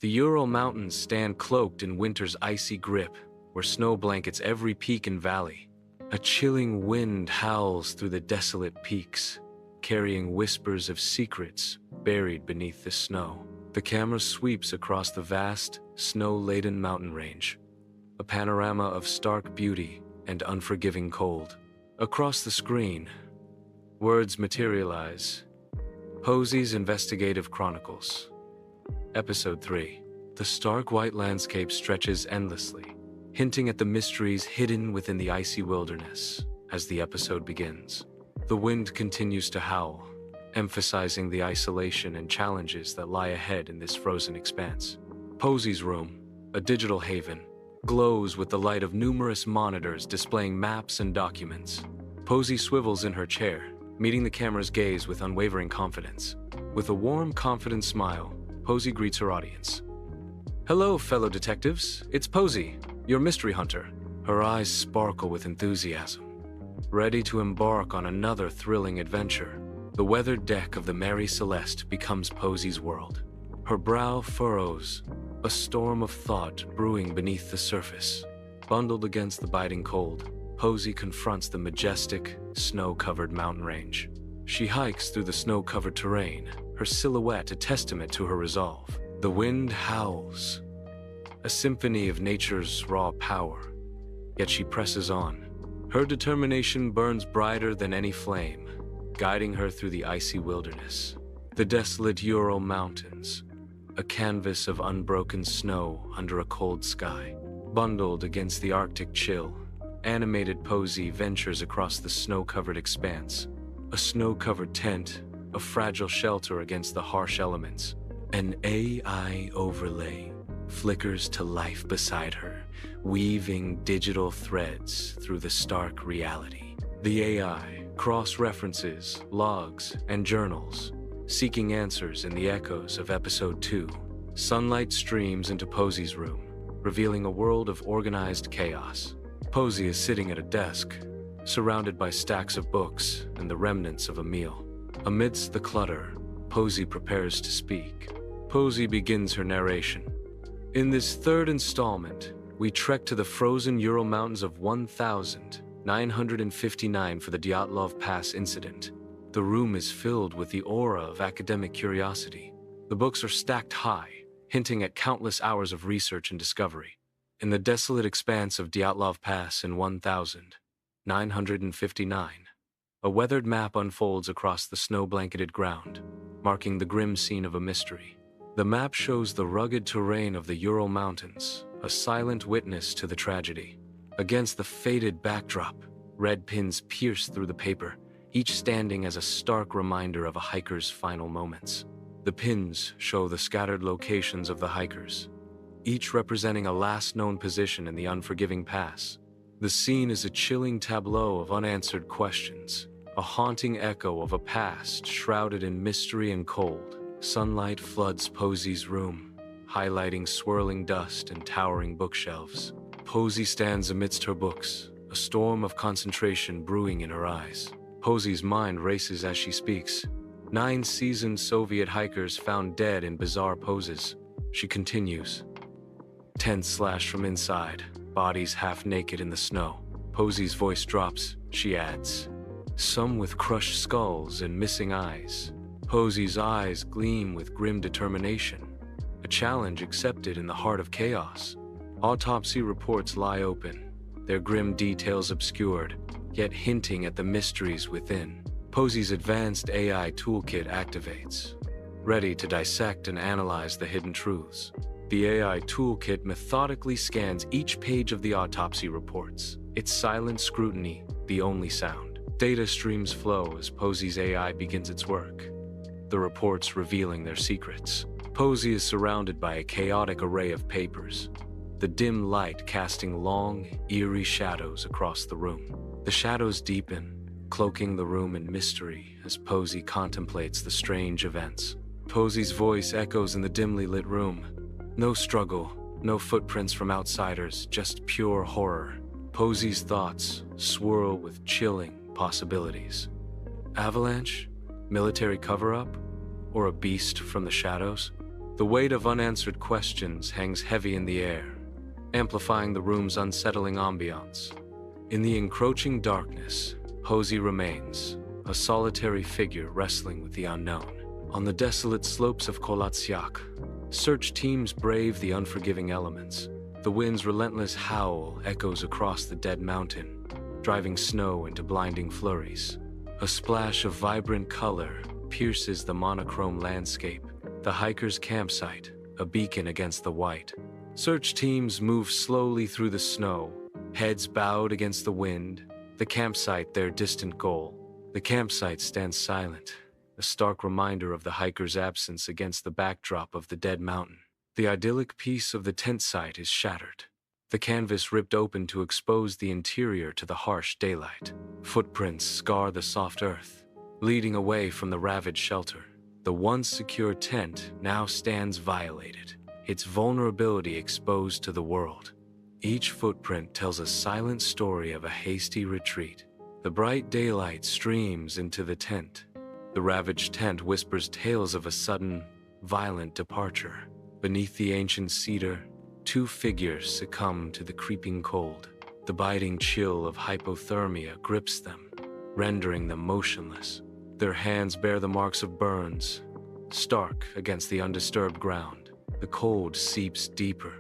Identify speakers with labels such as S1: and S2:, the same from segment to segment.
S1: The Ural Mountains stand cloaked in winter's icy grip, where snow blankets every peak and valley. A chilling wind howls through the desolate peaks, carrying whispers of secrets buried beneath the snow. The camera sweeps across the vast, snow-laden mountain range, a panorama of stark beauty and unforgiving cold. Across the screen, words materialize. Posey's Investigative Chronicles. Episode 3. The stark white landscape stretches endlessly, hinting at the mysteries hidden within the icy wilderness. As the episode begins, the wind continues to howl, emphasizing the isolation and challenges that lie ahead in this frozen expanse. Posey's room, a digital haven, glows with the light of numerous monitors displaying maps and documents. Posey swivels in her chair, meeting the camera's gaze with unwavering confidence. With a warm, confident smile, Posey greets her audience. "Hello, fellow detectives. It's Posey, your mystery hunter." Her eyes sparkle with enthusiasm, ready to embark on another thrilling adventure. The weathered deck of the Mary Celeste becomes Posey's world. Her brow furrows, a storm of thought brewing beneath the surface. Bundled against the biting cold, Posey confronts the majestic, snow-covered mountain range. She hikes through the snow-covered terrain, her silhouette a testament to her resolve. The wind howls, a symphony of nature's raw power, yet she presses on. Her determination burns brighter than any flame, guiding her through the icy wilderness. The desolate Ural Mountains, a canvas of unbroken snow under a cold sky. Bundled against the Arctic chill, animated Posey ventures across the snow-covered expanse. A snow-covered tent, a fragile shelter against the harsh elements. An AI overlay flickers to life beside her, weaving digital threads through the stark reality. The AI cross-references logs and journals, seeking answers in the echoes of Episode 2. Sunlight streams into Posey's room, revealing a world of organized chaos. Posey is sitting at a desk, surrounded by stacks of books and the remnants of a meal. Amidst the clutter, Posey prepares to speak. Posey begins her narration. In this third installment, we trek to the frozen Ural Mountains of 1959 for the Dyatlov Pass incident. The room is filled with the aura of academic curiosity. The books are stacked high, hinting at countless hours of research and discovery. In the desolate expanse of Dyatlov Pass in 1959, a weathered map unfolds across the snow-blanketed ground, marking the grim scene of a mystery. The map shows the rugged terrain of the Ural Mountains, a silent witness to the tragedy. Against the faded backdrop, red pins pierce through the paper, each standing as a stark reminder of a hiker's final moments. The pins show the scattered locations of the hikers, each representing a last known position in the unforgiving pass. The scene is a chilling tableau of unanswered questions, a haunting echo of a past shrouded in mystery and cold. Sunlight floods Posey's room, highlighting swirling dust and towering bookshelves. Posey stands amidst her books, a storm of concentration brewing in her eyes. Posey's mind races as she speaks. 9 seasoned Soviet hikers found dead in bizarre poses. She continues. Tents slashed from inside, bodies half naked in the snow. Posey's voice drops, she adds. Some with crushed skulls and missing eyes. Posey's eyes gleam with grim determination, a challenge accepted in the heart of chaos. Autopsy reports lie open, their grim details obscured, yet hinting at the mysteries within. Posey's advanced AI toolkit activates, ready to dissect and analyze the hidden truths. The AI toolkit methodically scans each page of the autopsy reports, its silent scrutiny the only sound. Data streams flow as Posey's AI begins its work, the reports revealing their secrets. Posey is surrounded by a chaotic array of papers, the dim light casting long, eerie shadows across the room. The shadows deepen, cloaking the room in mystery as Posey contemplates the strange events. Posey's voice echoes in the dimly lit room. No struggle, no footprints from outsiders, just pure horror. Posey's thoughts swirl with chilling possibilities. Avalanche? Military cover-up? Or a beast from the shadows? The weight of unanswered questions hangs heavy in the air, amplifying the room's unsettling ambiance. In the encroaching darkness, Posey remains, a solitary figure wrestling with the unknown. On the desolate slopes of Kolatsiak, search teams brave the unforgiving elements. The wind's relentless howl echoes across the dead mountain, driving snow into blinding flurries. A splash of vibrant color pierces the monochrome landscape, the hiker's campsite, a beacon against the white. Search teams move slowly through the snow, heads bowed against the wind, the campsite their distant goal. The campsite stands silent, a stark reminder of the hiker's absence against the backdrop of the dead mountain. The idyllic peace of the tent site is shattered, the canvas ripped open to expose the interior to the harsh daylight. Footprints scar the soft earth, leading away from the ravaged shelter. The once secure tent now stands violated, its vulnerability exposed to the world. Each footprint tells a silent story of a hasty retreat. The bright daylight streams into the tent. The ravaged tent whispers tales of a sudden, violent departure. Beneath the ancient cedar, two figures succumb to the creeping cold. The biting chill of hypothermia grips them, rendering them motionless. Their hands bear the marks of burns, stark against the undisturbed ground. The cold seeps deeper,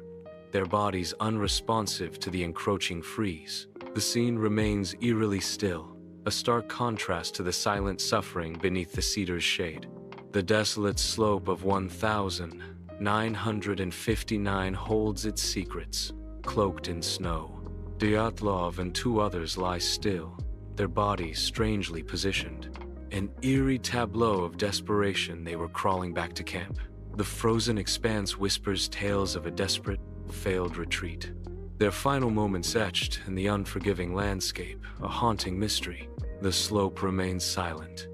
S1: their bodies unresponsive to the encroaching freeze. The scene remains eerily still, a stark contrast to the silent suffering beneath the cedar's shade. The desolate slope of 1,959 holds its secrets, cloaked in snow. Dyatlov and two others lie still, their bodies strangely positioned. An eerie tableau of desperation. They were crawling back to camp. The frozen expanse whispers tales of a desperate, failed retreat. Their final moments etched in the unforgiving landscape, a haunting mystery. The slope remains silent,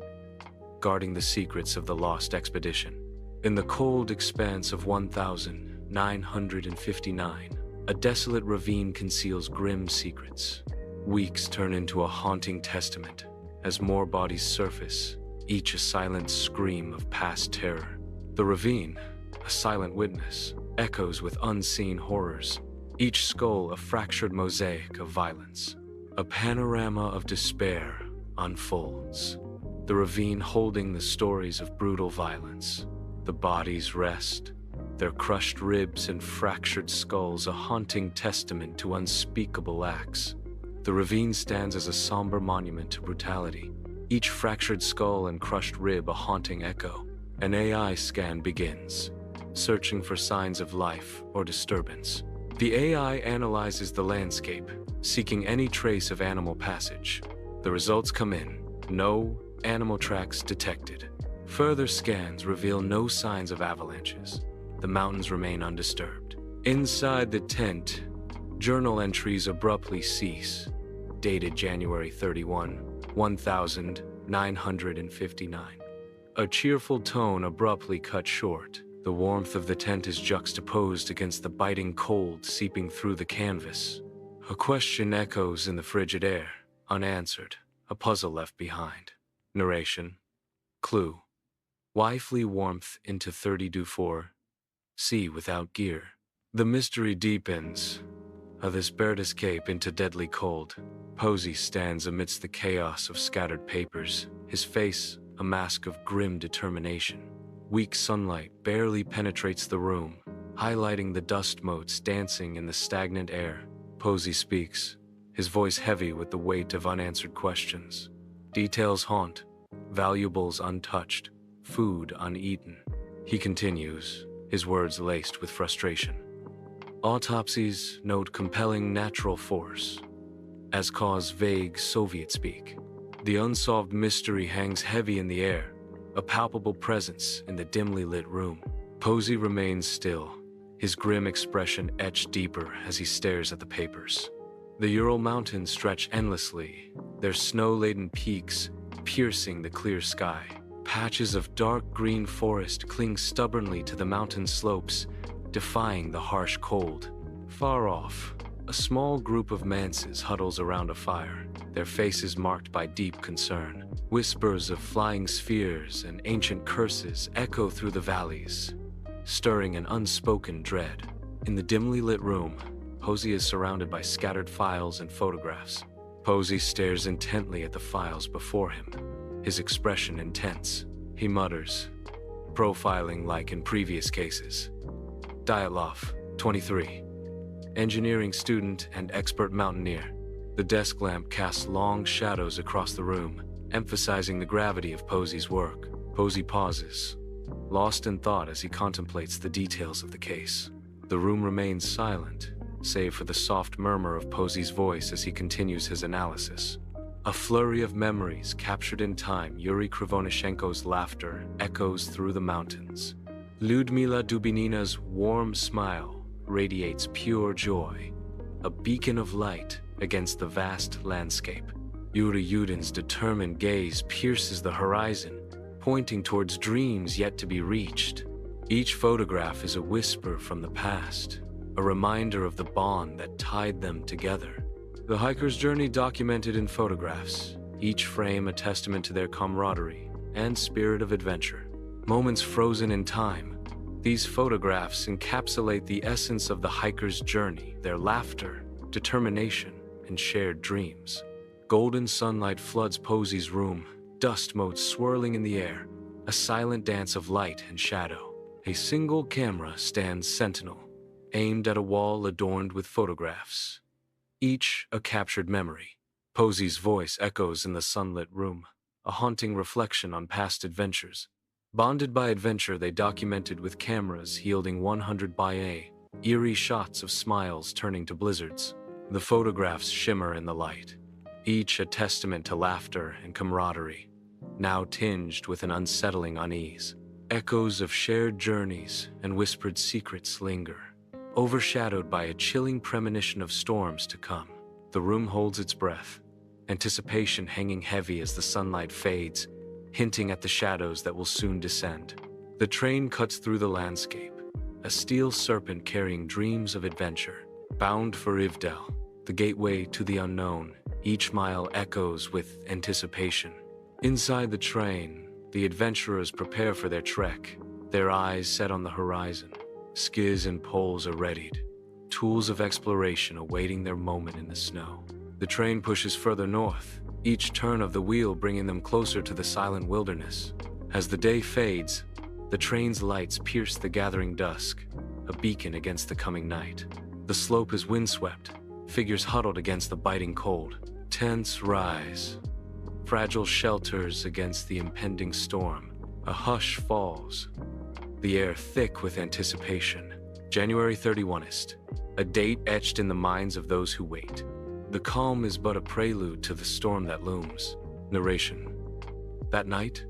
S1: guarding the secrets of the lost expedition. In the cold expanse of 1,959, a desolate ravine conceals grim secrets. Weeks turn into a haunting testament as more bodies surface, each a silent scream of past terror. The ravine, a silent witness, echoes with unseen horrors, each skull a fractured mosaic of violence. A panorama of despair unfolds, the ravine holding the stories of brutal violence. The bodies rest, their crushed ribs and fractured skulls a haunting testament to unspeakable acts. The ravine stands as a somber monument to brutality, each fractured skull and crushed rib a haunting echo. An AI scan begins, searching for signs of life or disturbance. The AI analyzes the landscape, seeking any trace of animal passage. The results come in. No animal tracks detected. Further scans reveal no signs of avalanches. The mountains remain undisturbed. Inside the tent, journal entries abruptly cease. Dated January 31, 1959. A cheerful tone abruptly cut short. The warmth of the tent is juxtaposed against the biting cold seeping through the canvas. A question echoes in the frigid air, unanswered, a puzzle left behind. Narration. Clue. Why flee warmth into 30°4? Sea without gear. The mystery deepens. A despaired escape into deadly cold. Posey stands amidst the chaos of scattered papers, his face a mask of grim determination. Weak sunlight barely penetrates the room, highlighting the dust motes dancing in the stagnant air. Posey speaks, his voice heavy with the weight of unanswered questions. Details haunt, valuables untouched, food uneaten. He continues, his words laced with frustration. Autopsies note compelling natural force, as cause vague Soviet speak. The unsolved mystery hangs heavy in the air, a palpable presence in the dimly lit room. Posey remains still, his grim expression etched deeper as he stares at the papers. The Ural Mountains stretch endlessly, their snow-laden peaks piercing the clear sky. Patches of dark green forest cling stubbornly to the mountain slopes, defying the harsh cold. Far off, a small group of manses huddles around a fire, their faces marked by deep concern. Whispers of flying spheres and ancient curses echo through the valleys. stirring an unspoken dread. In the dimly lit room, Posey is surrounded by scattered files and photographs. Posey stares intently at the files before him, his expression intense. He mutters, profiling like in previous cases. Dyatlov, 23. Engineering student and expert mountaineer. The desk lamp casts long shadows across the room, emphasizing the gravity of Posey's work. Posey pauses, lost in thought as he contemplates the details of the case. The room remains silent, save for the soft murmur of Posey's voice as he continues his analysis. A flurry of memories captured in time. Yuri Krivonishenko's laughter echoes through the mountains. Lyudmila Dubinina's warm smile radiates pure joy, a beacon of light against the vast landscape. Yuri Yudin's determined gaze pierces the horizon, pointing towards dreams yet to be reached. Each photograph is a whisper from the past, a reminder of the bond that tied them together. The hiker's journey documented in photographs, each frame a testament to their camaraderie and spirit of adventure. Moments frozen in time, these photographs encapsulate the essence of the hiker's journey, their laughter, determination, and shared dreams. Golden sunlight floods Posey's room, dust motes swirling in the air, a silent dance of light and shadow. A single camera stands sentinel, aimed at a wall adorned with photographs, each a captured memory. Posey's voice echoes in the sunlit room, a haunting reflection on past adventures. Bonded by adventure, they documented with cameras yielding 100 by A, eerie shots of smiles turning to blizzards. The photographs shimmer in the light, each a testament to laughter and camaraderie, now tinged with an unsettling unease. Echoes of shared journeys and whispered secrets linger, overshadowed by a chilling premonition of storms to come. The room holds its breath, anticipation hanging heavy as the sunlight fades, hinting at the shadows that will soon descend. The train cuts through the landscape, a steel serpent carrying dreams of adventure. Bound for Ivdel, the gateway to the unknown, each mile echoes with anticipation. Inside the train, the adventurers prepare for their trek, their eyes set on the horizon. Skis and poles are readied, tools of exploration awaiting their moment in the snow. The train pushes further north, each turn of the wheel bringing them closer to the silent wilderness. As the day fades, the train's lights pierce the gathering dusk, a beacon against the coming night. The slope is windswept, figures huddled against the biting cold. Tents rise, fragile shelters against the impending storm. A hush falls, the air thick with anticipation. January 31st, a date etched in the minds of those who wait. The calm is but a prelude to the storm that looms. Narration. That night,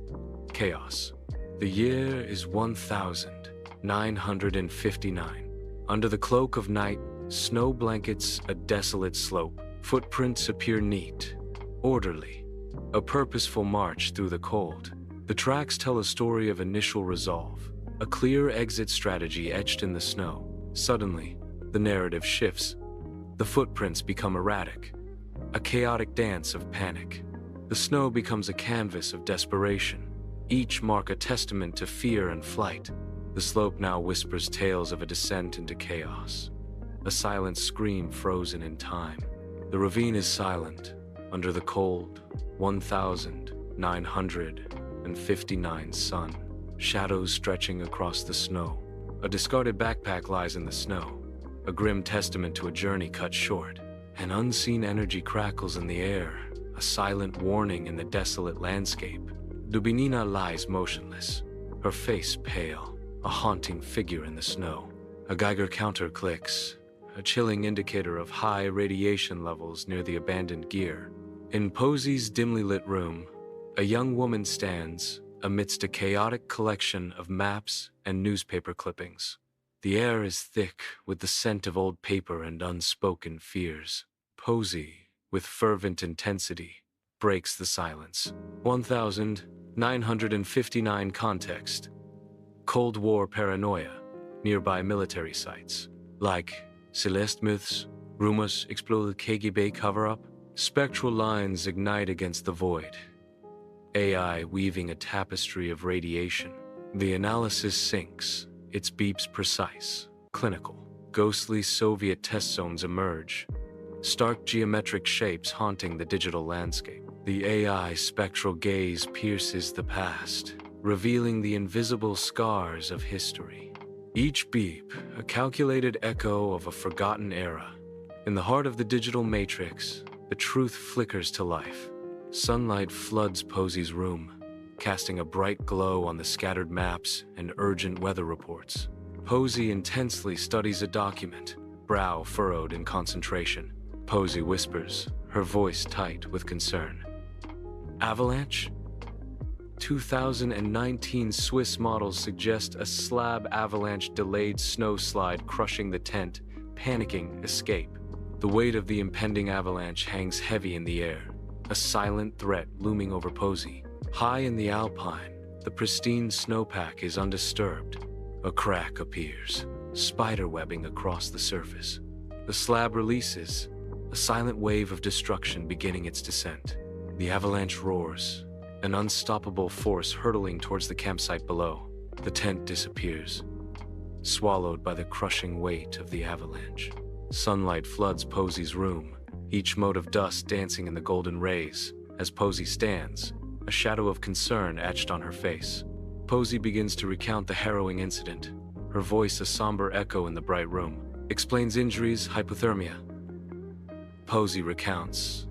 S1: chaos. The year is 1959. Under the cloak of night, snow blankets a desolate slope. Footprints appear neat, orderly, a purposeful march through the cold. The tracks tell a story of initial resolve, a clear exit strategy etched in the snow. Suddenly, the narrative shifts. The footprints become erratic, a chaotic dance of panic. The snow becomes a canvas of desperation, each mark a testament to fear and flight. The slope now whispers tales of a descent into chaos, a silent scream frozen in time. The ravine is silent, under the cold, 1959 sun. Shadows stretching across the snow. A discarded backpack lies in the snow, a grim testament to a journey cut short. An unseen energy crackles in the air, a silent warning in the desolate landscape. Dubinina lies motionless, her face pale, a haunting figure in the snow. A Geiger counter clicks, a chilling indicator of high radiation levels near the abandoned gear. In Posey's dimly lit room, a young woman stands amidst a chaotic collection of maps and newspaper clippings. The air is thick with the scent of old paper and unspoken fears. Posey, with fervent intensity, breaks the silence. 1959 context. Cold War paranoia, nearby military sites. Like Celeste myths, rumors explode the KGB cover-up. Spectral lines ignite against the void. AI weaving a tapestry of radiation. The analysis sinks, its beeps precise, clinical. Ghostly Soviet test zones emerge, stark geometric shapes haunting the digital landscape. The AI spectral gaze pierces the past, revealing the invisible scars of history. Each beep, a calculated echo of a forgotten era. In the heart of the digital matrix, the truth flickers to life. Sunlight floods Posey's room, casting a bright glow on the scattered maps and urgent weather reports. Posey intensely studies a document, brow furrowed in concentration. Posey whispers, her voice tight with concern. Avalanche? 2019 Swiss models suggest a slab avalanche delayed snowslide crushing the tent, panicking escape. The weight of the impending avalanche hangs heavy in the air, a silent threat looming over Posey. High in the Alpine, the pristine snowpack is undisturbed. A crack appears, spiderwebbing across the surface. The slab releases, a silent wave of destruction beginning its descent. The avalanche roars, an unstoppable force hurtling towards the campsite below. The tent disappears, swallowed by the crushing weight of the avalanche. Sunlight floods Posey's room, each mote of dust dancing in the golden rays. As Posey stands, a shadow of concern etched on her face. Posey begins to recount the harrowing incident, her voice a somber echo in the bright room. Explains injuries, hypothermia. Posey recounts,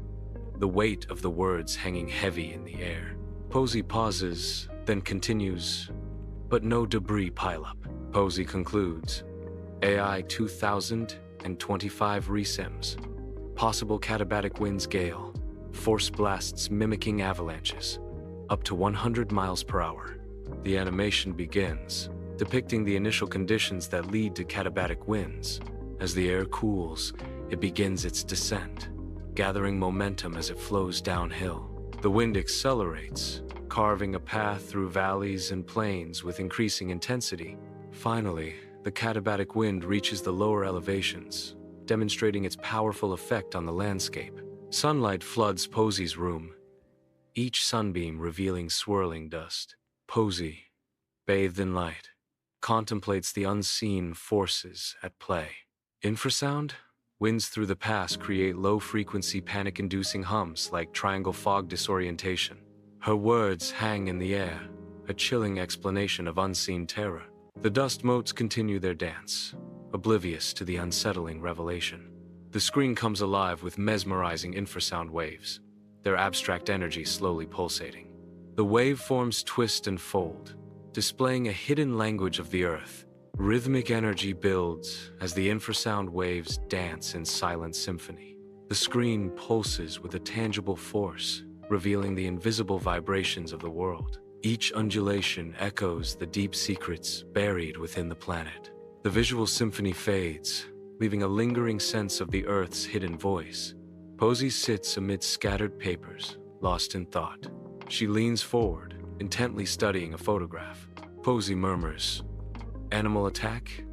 S1: the weight of the words hanging heavy in the air. Posey pauses, then continues, but no debris pileup. Posey concludes, AI 2025 resims, possible catabatic winds gale, force blasts mimicking avalanches, up to 100 miles per hour. The animation begins, depicting the initial conditions that lead to catabatic winds. As the air cools, it begins its descent, gathering momentum as it flows downhill. The wind accelerates, carving a path through valleys and plains with increasing intensity. Finally, the catabatic wind reaches the lower elevations, demonstrating its powerful effect on the landscape. Sunlight floods Posey's room, each sunbeam revealing swirling dust. Posey, bathed in light, contemplates the unseen forces at play. Infrasound? Winds through the pass create low-frequency panic-inducing hums like triangle fog disorientation. Her words hang in the air, a chilling explanation of unseen terror. The dust motes continue their dance, oblivious to the unsettling revelation. The screen comes alive with mesmerizing infrasound waves, their abstract energy slowly pulsating. The waveforms twist and fold, displaying a hidden language of the earth. Rhythmic energy builds as the infrasound waves dance in silent symphony. The screen pulses with a tangible force, revealing the invisible vibrations of the world. Each undulation echoes the deep secrets buried within the planet. The visual symphony fades, leaving a lingering sense of the Earth's hidden voice. Posey sits amid scattered papers, lost in thought. She leans forward, intently studying a photograph. Posey murmurs, "Animal attack?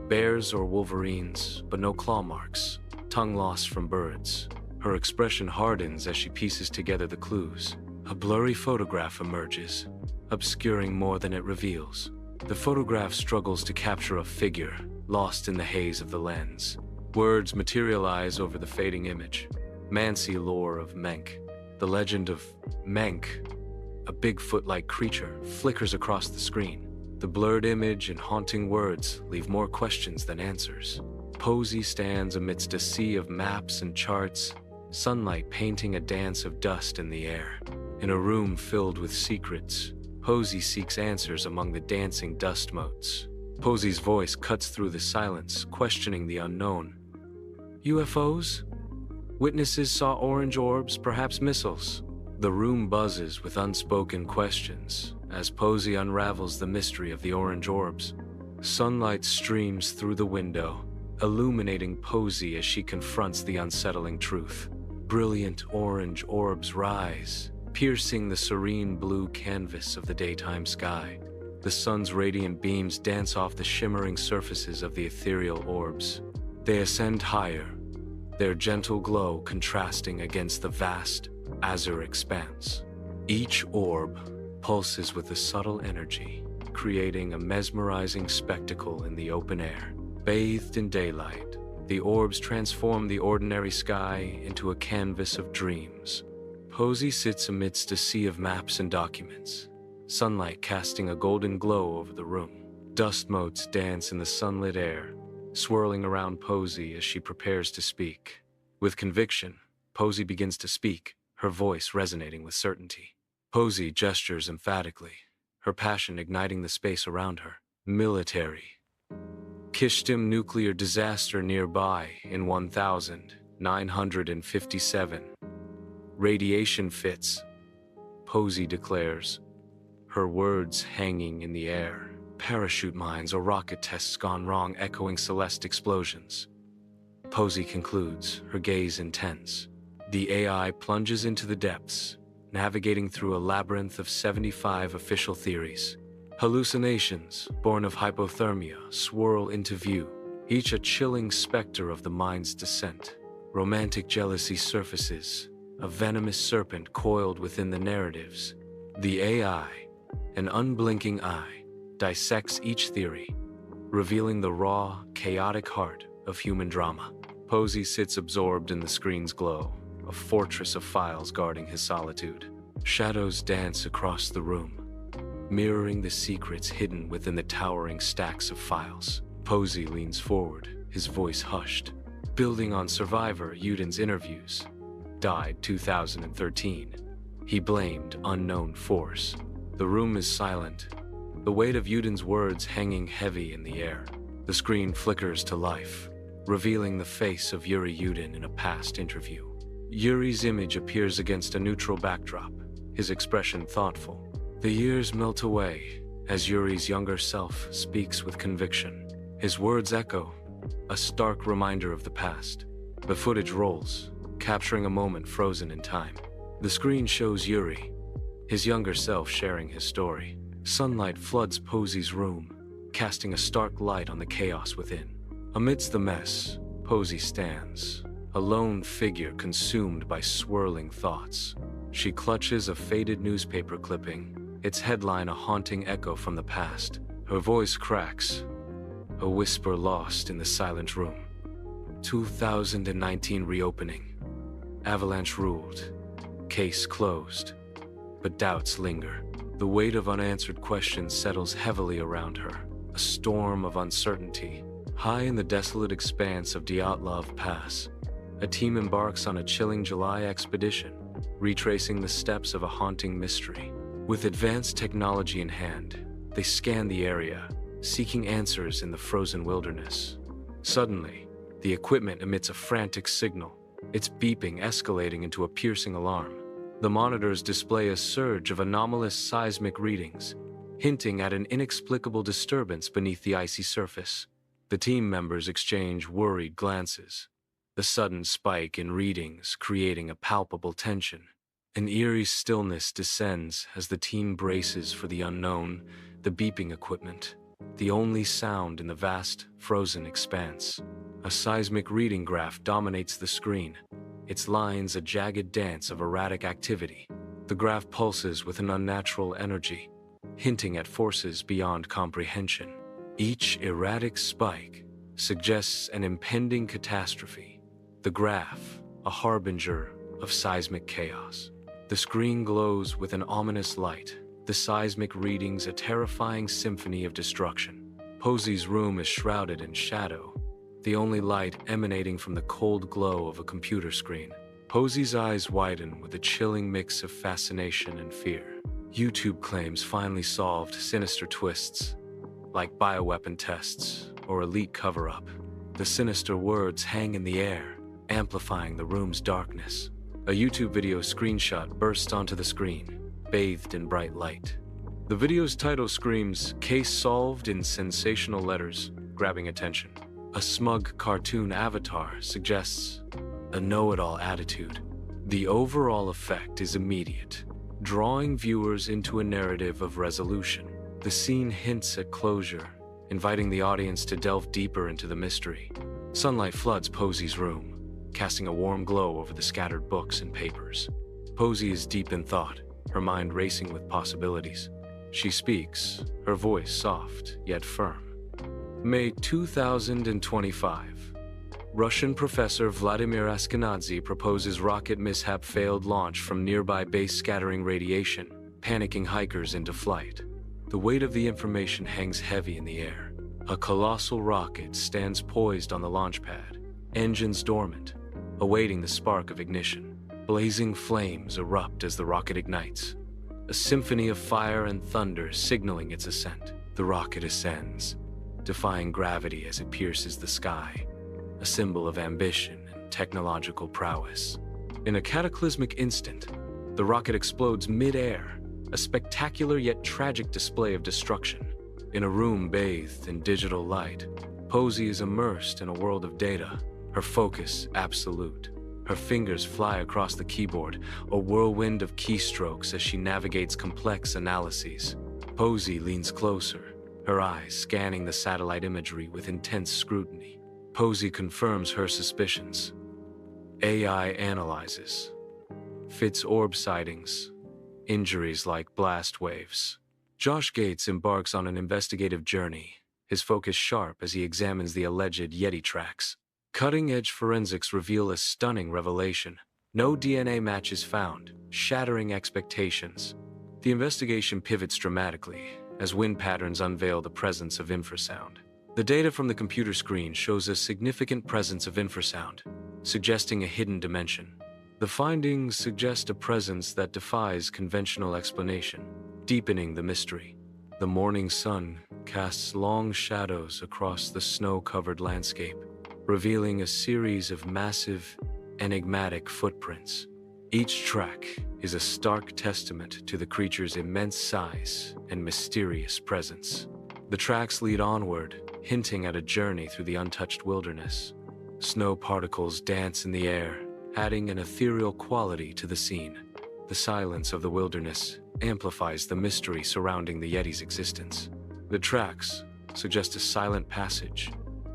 S1: Bears or wolverines, but no claw marks. Tongue loss from birds." Her expression hardens as she pieces together the clues. A blurry photograph emerges, obscuring more than it reveals. The photograph struggles to capture a figure, lost in the haze of the lens. Words materialize over the fading image. Mansi lore of Menk. The legend of Menk, a Bigfoot-like creature, flickers across the screen. The blurred image and haunting words leave more questions than answers. Posey stands amidst a sea of maps and charts, sunlight painting a dance of dust in the air. In a room filled with secrets, Posey seeks answers among the dancing dust motes. Posey's voice cuts through the silence, questioning the unknown. UFOs? Witnesses saw orange orbs, perhaps missiles. The room buzzes with unspoken questions as Posey unravels the mystery of the orange orbs. Sunlight streams through the window, illuminating Posey as she confronts the unsettling truth. Brilliant orange orbs rise, piercing the serene blue canvas of the daytime sky. The sun's radiant beams dance off the shimmering surfaces of the ethereal orbs. They ascend higher, their gentle glow contrasting against the vast, azure expanse. Each orb pulses with a subtle energy, creating a mesmerizing spectacle in the open air. Bathed in daylight, the orbs transform the ordinary sky into a canvas of dreams. Posey sits amidst a sea of maps and documents, sunlight casting a golden glow over the room. Dust motes dance in the sunlit air, swirling around Posey as she prepares to speak. With conviction, Posey begins to speak, her voice resonating with certainty. Posey gestures emphatically, her passion igniting the space around her. Military. Kishtim nuclear disaster nearby in 1957. Radiation fits, Posey declares, her words hanging in the air. Parachute mines or rocket tests gone wrong, echoing Celeste explosions. Posey concludes, her gaze intense. The AI plunges into the depths, navigating through a labyrinth of 75 official theories. Hallucinations, born of hypothermia, swirl into view, each a chilling specter of the mind's descent. Romantic jealousy surfaces, a venomous serpent coiled within the narratives. The AI, an unblinking eye, dissects each theory, revealing the raw, chaotic heart of human drama. Posey sits absorbed in the screen's glow, a fortress of files guarding his solitude. Shadows dance across the room, mirroring the secrets hidden within the towering stacks of files. Posey leans forward, his voice hushed. Building on survivor Yudin's interviews, died 2013. He blamed unknown force. The room is silent, the weight of Yudin's words hanging heavy in the air. The screen flickers to life, revealing the face of Yuri Yudin in a past interview. Yuri's image appears against a neutral backdrop, his expression thoughtful. The years melt away as Yuri's younger self speaks with conviction. His words echo, a stark reminder of the past. The footage rolls, capturing a moment frozen in time. The screen shows Yuri, his younger self, sharing his story. Sunlight floods Posey's room, casting a stark light on the chaos within. Amidst the mess, Posey stands, a lone figure consumed by swirling thoughts. She clutches a faded newspaper clipping, its headline a haunting echo from the past. Her voice cracks, a whisper lost in the silent room. 2019 reopening. Avalanche ruled. Case closed. But doubts linger. The weight of unanswered questions settles heavily around her. A storm of uncertainty. High in the desolate expanse of Dyatlov Pass, a team embarks on a chilling July expedition, retracing the steps of a haunting mystery. With advanced technology in hand, they scan the area, seeking answers in the frozen wilderness. Suddenly, the equipment emits a frantic signal, its beeping escalating into a piercing alarm. The monitors display a surge of anomalous seismic readings, hinting at an inexplicable disturbance beneath the icy surface. The team members exchange worried glances, the sudden spike in readings creating a palpable tension. An eerie stillness descends as the team braces for the unknown, the beeping equipment, the only sound in the vast, frozen expanse. A seismic reading graph dominates the screen, its lines a jagged dance of erratic activity. The graph pulses with an unnatural energy, hinting at forces beyond comprehension. Each erratic spike suggests an impending catastrophe. The graph, a harbinger of seismic chaos. The screen glows with an ominous light, the seismic readings a terrifying symphony of destruction. Posey's room is shrouded in shadow, the only light emanating from the cold glow of a computer screen. Posey's eyes widen with a chilling mix of fascination and fear. YouTube claims finally solved sinister twists, like bioweapon tests or elite cover-up. The sinister words hang in the air, amplifying the room's darkness. A YouTube video screenshot bursts onto the screen, bathed in bright light. The video's title screams, "Case solved," in sensational letters, grabbing attention. A smug cartoon avatar suggests a know-it-all attitude. The overall effect is immediate, drawing viewers into a narrative of resolution. The scene hints at closure, inviting the audience to delve deeper into the mystery. Sunlight floods Posey's room, casting a warm glow over the scattered books and papers. Posey is deep in thought, her mind racing with possibilities. She speaks, her voice soft yet firm. May 2025. Russian professor Vladimir Ashkenazy proposes rocket mishap failed launch from nearby base scattering radiation, panicking hikers into flight. The weight of the information hangs heavy in the air. A colossal rocket stands poised on the launch pad, engines dormant, awaiting the spark of ignition. Blazing flames erupt as the rocket ignites, a symphony of fire and thunder signaling its ascent. The rocket ascends, defying gravity as it pierces the sky, a symbol of ambition and technological prowess. In a cataclysmic instant, the rocket explodes mid-air, a spectacular yet tragic display of destruction. In a room bathed in digital light, Posey is immersed in a world of data, her focus absolute. Her fingers fly across the keyboard, a whirlwind of keystrokes as she navigates complex analyses. Posey leans closer, her eyes scanning the satellite imagery with intense scrutiny. Posey confirms her suspicions. AI analyzes, fits orb sightings, injuries like blast waves. Josh Gates embarks on an investigative journey, his focus sharp as he examines the alleged Yeti tracks. Cutting-edge forensics reveal a stunning revelation. No DNA matches found, shattering expectations. The investigation pivots dramatically as wind patterns unveil the presence of infrasound. The data from the computer screen shows a significant presence of infrasound, suggesting a hidden dimension. The findings suggest a presence that defies conventional explanation, deepening the mystery. The morning sun casts long shadows across the snow-covered landscape, revealing a series of massive, enigmatic footprints. Each track is a stark testament to the creature's immense size and mysterious presence. The tracks lead onward, hinting at a journey through the untouched wilderness. Snow particles dance in the air, adding an ethereal quality to the scene. The silence of the wilderness amplifies the mystery surrounding the Yeti's existence. The tracks suggest a silent passage,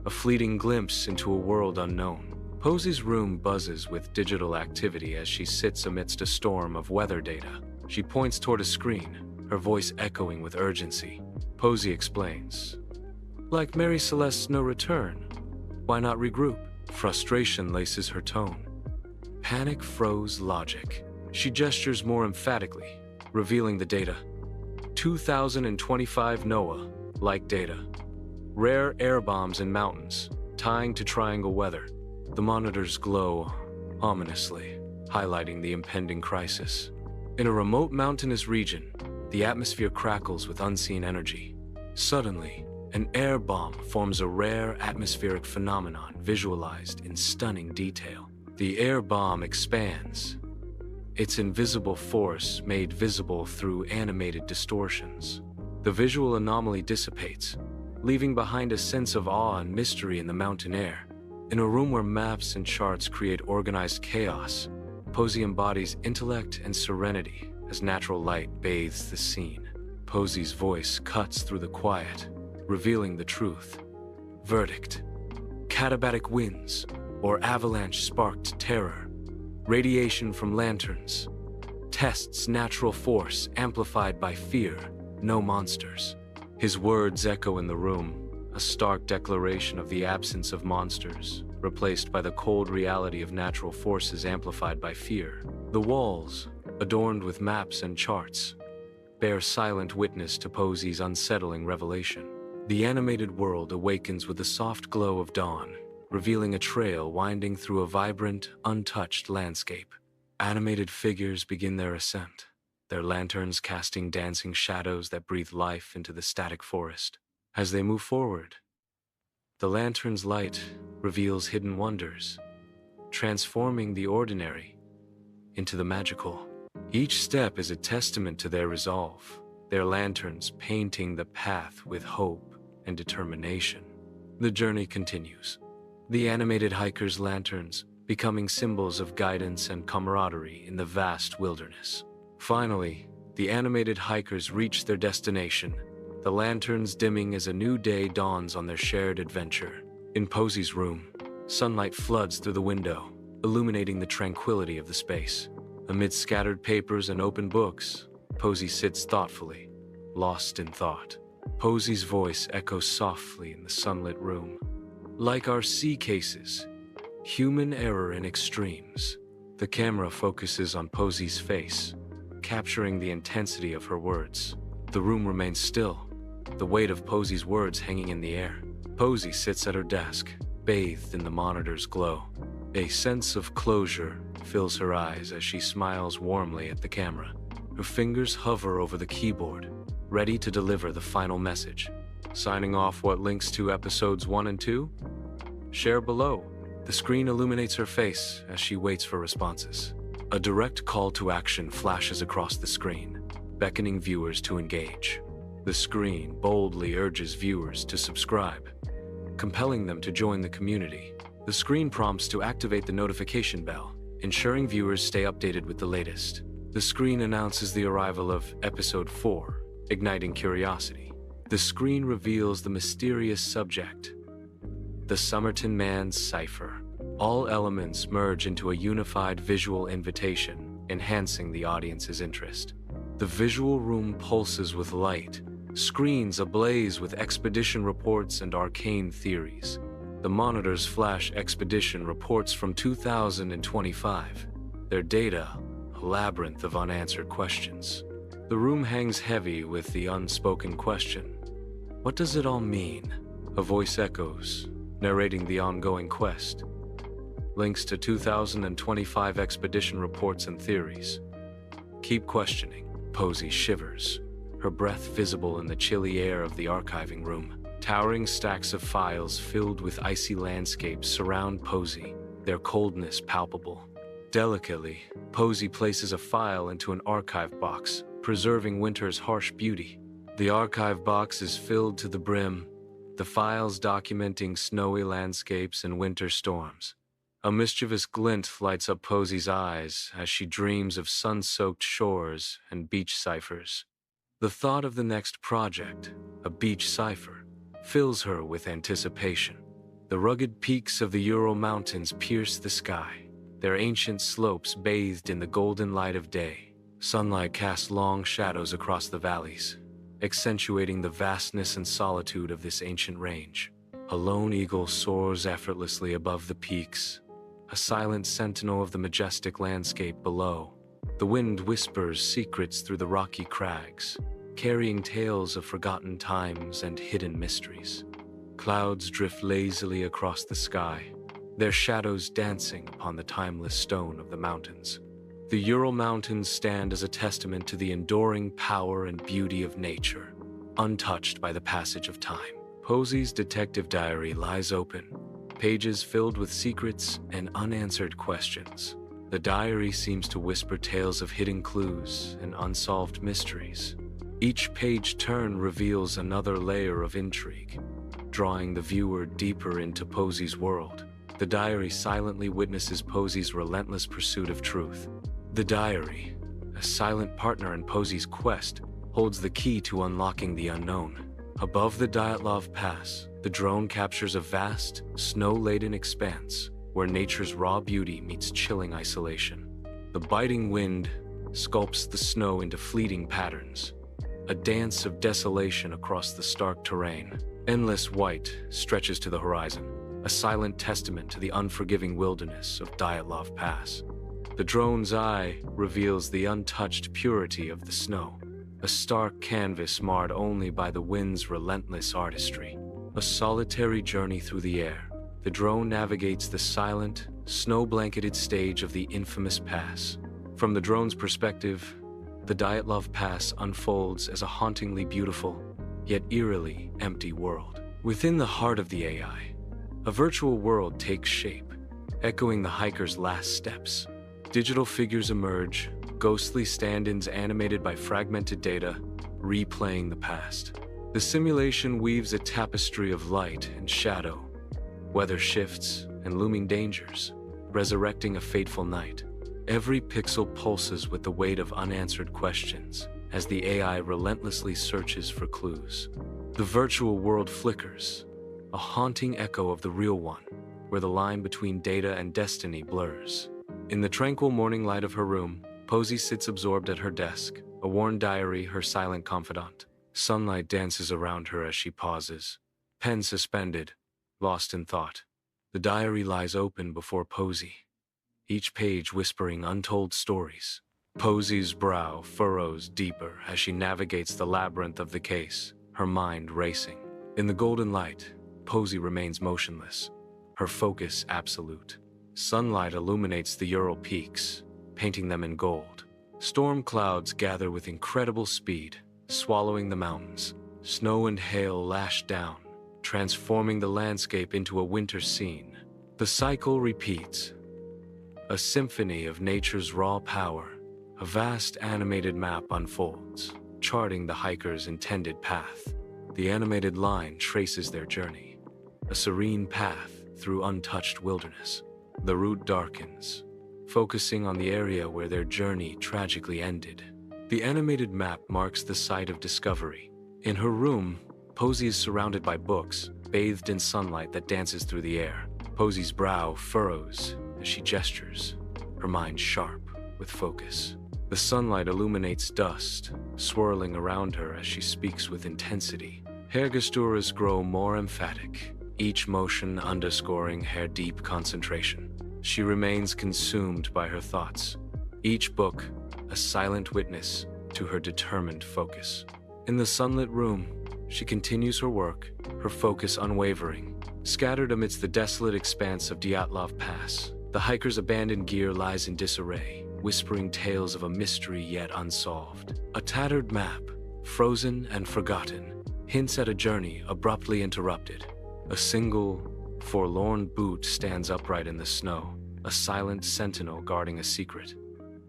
S1: a fleeting glimpse into a world unknown. Posey's room buzzes with digital activity as she sits amidst a storm of weather data. She points toward a screen, her voice echoing with urgency. Posey explains, "Like Mary Celeste's no return. Why not regroup?" Frustration laces her tone. Panic froze logic. She gestures more emphatically, revealing the data. 2025 NOAA, like data. Rare air bombs in mountains, tying to triangle weather. The monitors glow ominously, highlighting the impending crisis. In a remote mountainous region, the atmosphere crackles with unseen energy. Suddenly, an air bomb forms a rare atmospheric phenomenon visualized in stunning detail. The air bomb expands, its invisible force made visible through animated distortions. The visual anomaly dissipates, leaving behind a sense of awe and mystery in the mountain air. In a room where maps and charts create organized chaos, Posey embodies intellect and serenity as natural light bathes the scene. Posey's voice cuts through the quiet, revealing the truth. Verdict: Catabatic winds, or avalanche sparked terror. Radiation from lanterns. Tests natural force amplified by fear, no monsters. His words echo in the room, a stark declaration of the absence of monsters, replaced by the cold reality of natural forces amplified by fear. The walls, adorned with maps and charts, bear silent witness to Posey's unsettling revelation. The animated world awakens with the soft glow of dawn, revealing a trail winding through a vibrant, untouched landscape. Animated figures begin their ascent, their lanterns casting dancing shadows that breathe life into the static forest. As they move forward, the lantern's light reveals hidden wonders, transforming the ordinary into the magical. Each step is a testament to their resolve, their lanterns painting the path with hope and determination. The journey continues, the animated hikers' lanterns becoming symbols of guidance and camaraderie in the vast wilderness. Finally, the animated hikers reach their destination, the lanterns dimming as a new day dawns on their shared adventure. In Posey's room, sunlight floods through the window, illuminating the tranquility of the space. Amid scattered papers and open books, Posey sits thoughtfully, lost in thought. Posey's voice echoes softly in the sunlit room. Like our sea cases, human error in extremes. The camera focuses on Posey's face, capturing the intensity of her words. The room remains still, the weight of Posey's words hanging in the air. Posey sits at her desk, bathed in the monitor's glow. A sense of closure fills her eyes as she smiles warmly at the camera. Her fingers hover over the keyboard, ready to deliver the final message. Signing off what links to episodes 1 and 2? Share below. The screen illuminates her face as she waits for responses. A direct call to action flashes across the screen, beckoning viewers to engage. The screen boldly urges viewers to subscribe, compelling them to join the community. The screen prompts to activate the notification bell, ensuring viewers stay updated with the latest. The screen announces the arrival of Episode 4, igniting curiosity. The screen reveals the mysterious subject, the Somerton Man's Cipher. All elements merge into a unified visual invitation, enhancing the audience's interest. The visual room pulses with light, screens ablaze with expedition reports and arcane theories. The monitors flash expedition reports from 2025. Their data, a labyrinth of unanswered questions. The room hangs heavy with the unspoken question. What does it all mean? A voice echoes, narrating the ongoing quest. Links to 2025 expedition reports and theories. Keep questioning. Posey shivers, her breath visible in the chilly air of the archiving room. Towering stacks of files filled with icy landscapes surround Posey, their coldness palpable. Delicately, Posey places a file into an archive box, preserving winter's harsh beauty. The archive box is filled to the brim, the files documenting snowy landscapes and winter storms. A mischievous glint lights up Posey's eyes as she dreams of sun-soaked shores and beach ciphers. The thought of the next project, a beach cipher, fills her with anticipation. The rugged peaks of the Ural Mountains pierce the sky, their ancient slopes bathed in the golden light of day. Sunlight casts long shadows across the valleys, accentuating the vastness and solitude of this ancient range. A lone eagle soars effortlessly above the peaks, a silent sentinel of the majestic landscape below. The wind whispers secrets through the rocky crags, carrying tales of forgotten times and hidden mysteries. Clouds drift lazily across the sky, their shadows dancing upon the timeless stone of the mountains. The Ural Mountains stand as a testament to the enduring power and beauty of nature, untouched by the passage of time. Posey's detective diary lies open, pages filled with secrets and unanswered questions. The diary seems to whisper tales of hidden clues and unsolved mysteries. Each page turn reveals another layer of intrigue, drawing the viewer deeper into Posey's world. The diary silently witnesses Posey's relentless pursuit of truth. The diary, a silent partner in Posey's quest, holds the key to unlocking the unknown. Above the Dyatlov Pass, the drone captures a vast, snow-laden expanse where nature's raw beauty meets chilling isolation. The biting wind sculpts the snow into fleeting patterns, a dance of desolation across the stark terrain. Endless white stretches to the horizon, a silent testament to the unforgiving wilderness of Dyatlov Pass. The drone's eye reveals the untouched purity of the snow, a stark canvas marred only by the wind's relentless artistry. A solitary journey through the air, the drone navigates the silent, snow-blanketed stage of the infamous pass. From the drone's perspective, the Dyatlov Pass unfolds as a hauntingly beautiful, yet eerily empty world. Within the heart of the AI, a virtual world takes shape, echoing the hiker's last steps. Digital figures emerge, ghostly stand-ins animated by fragmented data, replaying the past. The simulation weaves a tapestry of light and shadow, weather shifts and looming dangers, resurrecting a fateful night. Every pixel pulses with the weight of unanswered questions as the AI relentlessly searches for clues. The virtual world flickers, a haunting echo of the real one, where the line between data and destiny blurs. In the tranquil morning light of her room, Posey sits absorbed at her desk, a worn diary her silent confidant. Sunlight dances around her as she pauses, pen suspended, lost in thought. The diary lies open before Posey, each page whispering untold stories. Posey's brow furrows deeper as she navigates the labyrinth of the case, her mind racing. In the golden light, Posey remains motionless, her focus absolute. Sunlight illuminates the Ural peaks, painting them in gold. Storm clouds gather with incredible speed, swallowing the mountains. Snow and hail lash down, transforming the landscape into a winter scene. The cycle repeats, a symphony of nature's raw power. A vast animated map unfolds, charting the hiker's intended path. The animated line traces their journey, a serene path through untouched wilderness. The route darkens, focusing on the area where their journey tragically ended. The animated map marks the site of discovery. In her room, Posey is surrounded by books, bathed in sunlight that dances through the air. Posey's brow furrows as she gestures, her mind sharp with focus. The sunlight illuminates dust, swirling around her as she speaks with intensity. Her gesturas grow more emphatic, each motion underscoring her deep concentration. She remains consumed by her thoughts, each book a silent witness to her determined focus. In the sunlit room, she continues her work, her focus unwavering. Scattered amidst the desolate expanse of Dyatlov Pass, the hiker's abandoned gear lies in disarray, whispering tales of a mystery yet unsolved. A tattered map, frozen and forgotten, hints at a journey abruptly interrupted. A single, forlorn boot stands upright in the snow, a silent sentinel guarding a secret.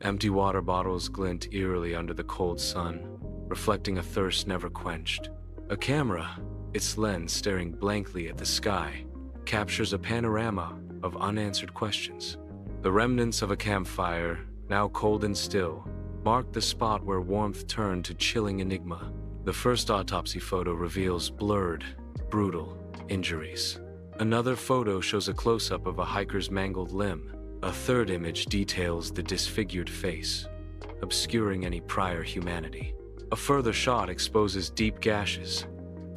S1: Empty water bottles glint eerily under the cold sun, reflecting a thirst never quenched. A camera, its lens staring blankly at the sky, captures a panorama of unanswered questions. The remnants of a campfire, now cold and still, mark the spot where warmth turned to chilling enigma. The first autopsy photo reveals blurred, brutal injuries. Another photo shows a close-up of a hiker's mangled limb. A third image details the disfigured face, obscuring any prior humanity. A further shot exposes deep gashes,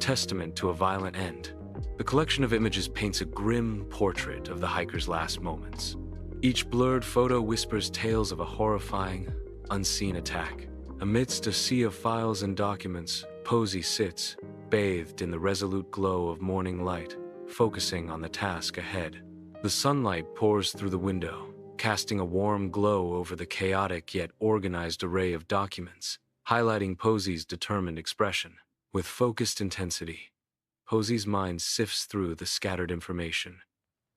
S1: testament to a violent end. The collection of images paints a grim portrait of the hiker's last moments. Each blurred photo whispers tales of a horrifying, unseen attack. Amidst a sea of files and documents, Posey sits, bathed in the resolute glow of morning light, focusing on the task ahead. The sunlight pours through the window, casting a warm glow over the chaotic yet organized array of documents, highlighting Posey's determined expression. With focused intensity, Posey's mind sifts through the scattered information,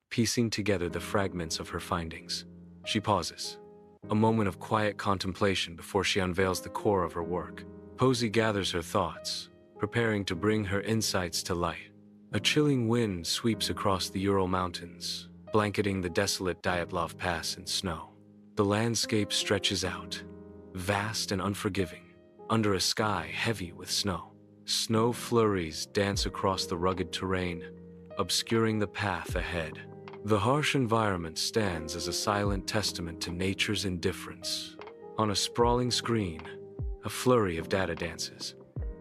S1: piecing together the fragments of her findings. She pauses, a moment of quiet contemplation before she unveils the core of her work. Posey gathers her thoughts, preparing to bring her insights to light. A chilling wind sweeps across the Ural Mountains, blanketing the desolate Dyatlov Pass in snow. The landscape stretches out, vast and unforgiving, under a sky heavy with snow. Snow flurries dance across the rugged terrain, obscuring the path ahead. The harsh environment stands as a silent testament to nature's indifference. On a sprawling screen, a flurry of data dances,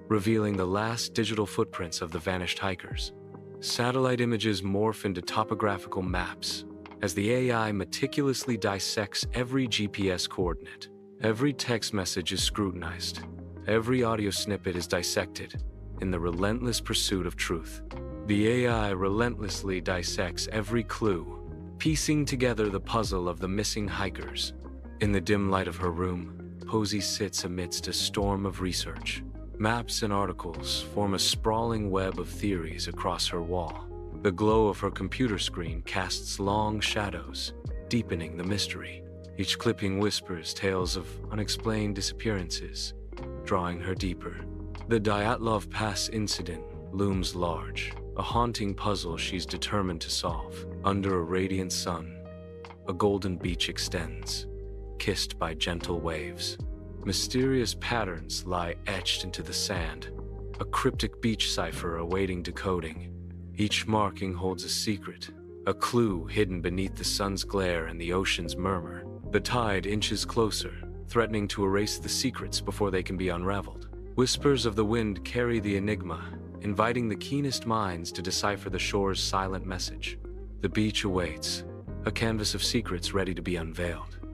S1: revealing the last digital footprints of the vanished hikers. Satellite images morph into topographical maps as the AI meticulously dissects every GPS coordinate. Every text message is scrutinized. Every audio snippet is dissected in the relentless pursuit of truth. The AI relentlessly dissects every clue, piecing together the puzzle of the missing hikers. In the dim light of her room, Posey sits amidst a storm of research. Maps and articles form a sprawling web of theories across her wall. The glow of her computer screen casts long shadows, deepening the mystery. Each clipping whispers tales of unexplained disappearances, drawing her deeper. The Dyatlov Pass incident looms large, a haunting puzzle she's determined to solve. Under a radiant sun, a golden beach extends, kissed by gentle waves. Mysterious patterns lie etched into the sand, a cryptic beach cipher awaiting decoding. Each marking holds a secret, a clue hidden beneath the sun's glare and the ocean's murmur. The tide inches closer, threatening to erase the secrets before they can be unraveled. Whispers of the wind carry the enigma, inviting the keenest minds to decipher the shore's silent message. The beach awaits, a canvas of secrets ready to be unveiled.